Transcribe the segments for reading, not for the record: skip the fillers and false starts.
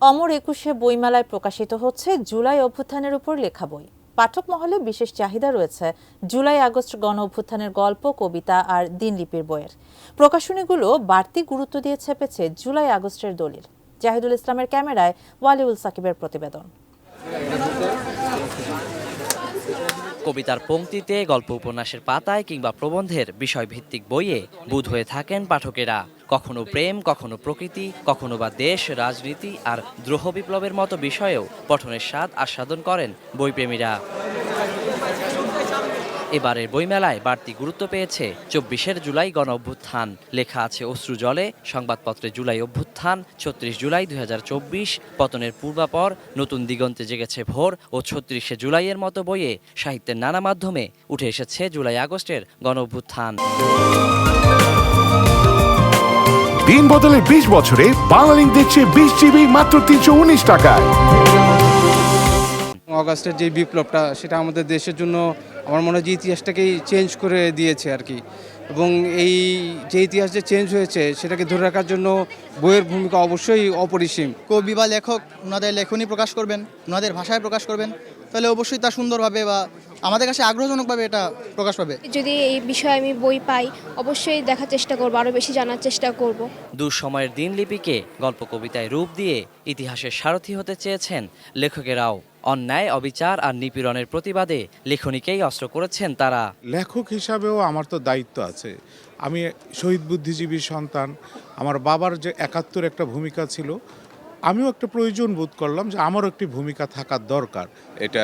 অমর একুশে বইমেলায় প্রকাশিত হচ্ছে জুলাই অভ্যুত্থানের উপর লেখা বই। পাঠক মহলে বিশেষ চাহিদা রয়েছে জুলাই আগস্ট গণ অভ্যুত্থানের গল্প, কবিতা আর দিনলিপির বইয়ের। প্রকাশনীগুলো বাড়তি গুরুত্ব দিয়ে ছেপেছে জুলাই আগস্টের দলিল। জাহিদুল ইসলামের ক্যামেরায় ওয়ালিউল সাকিবের প্রতিবেদন। কবিতার পংক্তিতে, গল্প উপন্যাসের পাতায় কিংবা প্রবন্ধের বিষয়ভিত্তিক বইয়ে বুঁদ হয়ে থাকেন পাঠকেরা। কখনো প্রেম, কখনো প্রকৃতি, কখনো বা দেশ, রাজনীতি আর দ্রোহ বিপ্লবের মতো বিষয়েও পঠনের স্বাদ আস্বাদন করেন বইপ্রেমীরা। এবারের বইমেলায় বাড়তি গুরুত্ব পেয়েছে ২৪ জুলাই গণ অভ্যুত্থান। লেখা আছে অশ্রু জলে, সংবাদপত্রে জুলাই অভ্যুত্থান, ৩৬ জুলাই ২০২৪, পতনের পূর্বাপর, নতুন দিগন্তে জেগেছে ভোর ও ৩৬ জুলাইয়ের মতো বইয়ে সাহিত্যের নানা মাধ্যমে উঠে এসেছে জুলাই আগস্টের গণ অভ্যুত্থান। দিন বদলে ২০ বছরে বাংলালিংক দিচ্ছে ২০ জিবি মাত্র ৩১৯ টাকায়। অগাস্টের যে বিপ্লবটা, সেটা আমাদের দেশের জন্য আমার মনে হয় যে ইতিহাসটাকেই চেঞ্জ করে দিয়েছে আর কি। এবং এই যে ইতিহাস যে চেঞ্জ হয়েছে সেটাকে ধরে রাখার জন্য বইয়ের ভূমিকা অবশ্যই অপরিসীম। কবি বা লেখক ওনাদের লেখনী প্রকাশ করবেন, ওনাদের ভাষায় প্রকাশ করবেন, তাহলে অবশ্যই তা সুন্দরভাবে বা আমাদের কাছে আগ্রহজনকভাবে এটা প্রকাশ পাবে। যদি এই বিষয়ে আমি বই পাই, অবশ্যই দেখার চেষ্টা করব, আরও বেশি জানার চেষ্টা করব। দুঃসময়ের দিনলিপিকে গল্প কবিতায় রূপ দিয়ে ইতিহাসের সারথি হতে চেয়েছেন লেখকেরাও। অন্যায়, অবিচার আর নিপীড়নের প্রতিবাদে লেখনীকেই অস্ত্র করেছেন তারা। লেখক হিসাবেও আমার তো দায়িত্ব আছে। আমি শহীদ বুদ্ধিজীবীর সন্তান। আমার বাবার যে ৭১ একটা ভূমিকা ছিল, আমিও একটা প্রয়োজন বোধ করলাম যে আমারও একটি ভূমিকা থাকার দরকার। এটা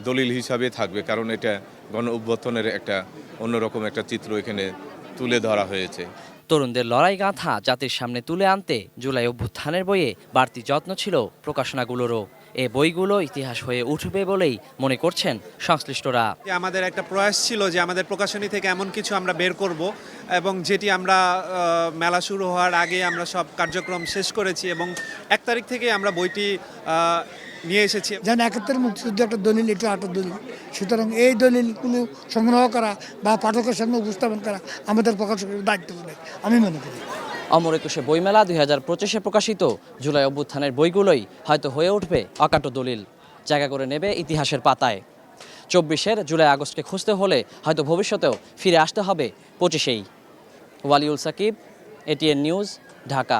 দলিল হিসাবে থাকবে, কারণ এটা গণ অভ্যুত্থানের একটা অন্যরকম একটা চিত্র এখানে তুলে ধরা হয়েছে। তরুণদের লড়াই গাঁথা জাতির সামনে তুলে আনতে জুলাই অভ্যুত্থানের বইয়ে বাড়তি যত্ন ছিল প্রকাশনাগুলোরও। এ বইগুলো ইতিহাস হয়ে উঠবে বলেই মনে করছেন সংশ্লিষ্টরা। আমাদের একটা প্রয়াস ছিল যে আমাদের প্রকাশনী থেকে এমন কিছু আমরা বের করব, এবং যেটি আমরা মেলা শুরু হওয়ার আগে আমরা সব কার্যক্রম শেষ করেছি, এবং ১ তারিখ থেকে আমরা বইটি নিয়ে এসেছি। যেন ৭১ মুক্তিযুদ্ধ একটা দলিল, এটা একটা দলিল। সুতরাং এই দলিলগুলো সংগ্রহ করা বা পাঠকের সামনে উপস্থাপন করা আমাদের প্রকাশকের দায়িত্ব বলে আমি মনে করি। অমর একুশে বইমেলা ২০২৫ প্রকাশিত জুলাই অভ্যুত্থানের বইগুলোই হয়তো হয়ে উঠবে অকাট্য দলিল, জায়গা করে নেবে ইতিহাসের পাতায়। ২৪ জুলাই আগস্টকে খুঁজতে হলে হয়তো ভবিষ্যতেও ফিরে আসতে হবে ২৫-এই। Waliul Sakib, ATN news, Dhaka.